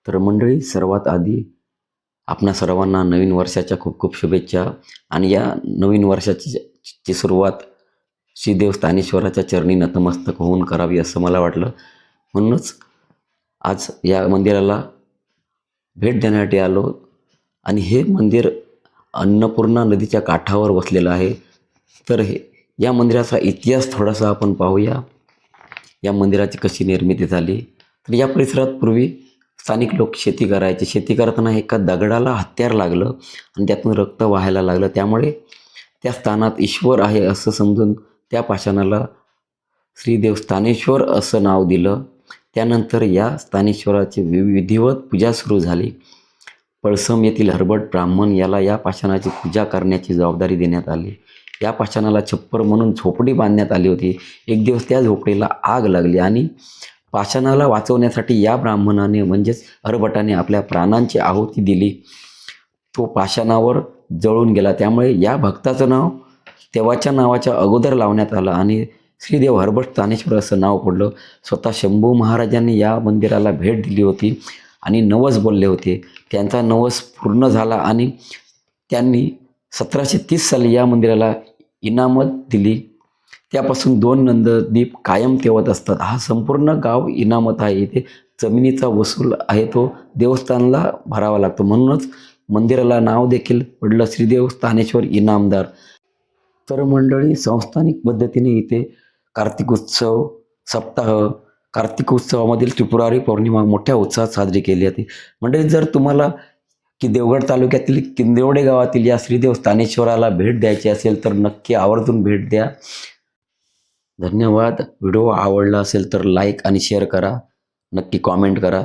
तर मंडळी, सर्वात आधी आपणा सर्वांना नवीन वर्षाच्या खूप खूप शुभेच्छा. आणि या नवीन वर्षाची सुरुवात श्रीदेव स्थानेश्वराच्या चरणी नतमस्तक होऊन करावी असं मला वाटलं. म्हणूनच आज या मंदिराला भेट देण्यासाठी आलो. आणि हे मंदिर अन्नपूर्णा नदीच्या काठावर वसलेलं आहे. तर या मंदिराचा इतिहास थोडासा आपण पाहूया. या मंदिराची कशी निर्मिती झाली. तर या परिसरात पूर्वी स्थानिक लोक शेती करायचे. शेती करताना एका दगडाला हत्यार लागलं आणि त्यातून रक्त वाहायला लागलं. त्यामुळे त्या स्थानात ईश्वर आहे असं समजून त्या पाषाणाला श्रीदेव स्थानेश्वर असं नाव दिलं. त्यानंतर या स्थानेश्वराची विधिवत पूजा सुरू झाली. पळसम येथील हरबट ब्राह्मण याला या पाषाणाची पूजा करण्याची जबाबदारी देण्यात आली. या पाषाणाला छप्पर म्हणून झोपडी बांधण्यात आली होती. एक दिवस त्या झोपडीला आग लागली आणि पाषाणाला वाचवण्यासाठी या ब्राह्मणाने म्हणजेच हरभटाने आपल्या प्राणांची आहुती दिली. तो पाषाणावर जळून गेला. त्यामुळे या भक्ताचं नाव तेव्हाच्या नावाच्या अगोदर लावण्यात आलं आणि श्रीदेव हरभट स्थानेश्वर असं नाव पडलं. स्वतः शंभू महाराजांनी या मंदिराला भेट दिली होती आणि नवस बोलले होते. त्यांचा नवस पूर्ण झाला आणि त्यांनी 1730 साली या मंदिराला इनामत दिली. त्यापासून 2 नंददीप कायम तेवत असतात. हा संपूर्ण गाव इनामत आहे. इथे जमिनीचा वसूल आहे तो देवस्थानला भरावा लागतो. म्हणूनच मंदिराला नाव देखील पडलं श्रीदेव स्थानेश्वर इनामदार. तर मंडळी, संस्थानिक पद्धतीने इथे कार्तिक उत्सव, सप्ताह, कार्तिक उत्सवामधील त्रिपुरारी पौर्णिमा मोठ्या उत्साहात साजरी केली जाते. मंडळी, जर तुम्हाला की देवगड तालुक्यातील किंदेवडे गावातील या श्रीदेव स्थानेश्वराला भेट द्यायची असेल तर नक्की आवर्जून भेट द्या. धन्यवाद. व्हिडिओ आवडला असेल तर लाईक आणि शेअर करा. नक्की कॉमेंट करा.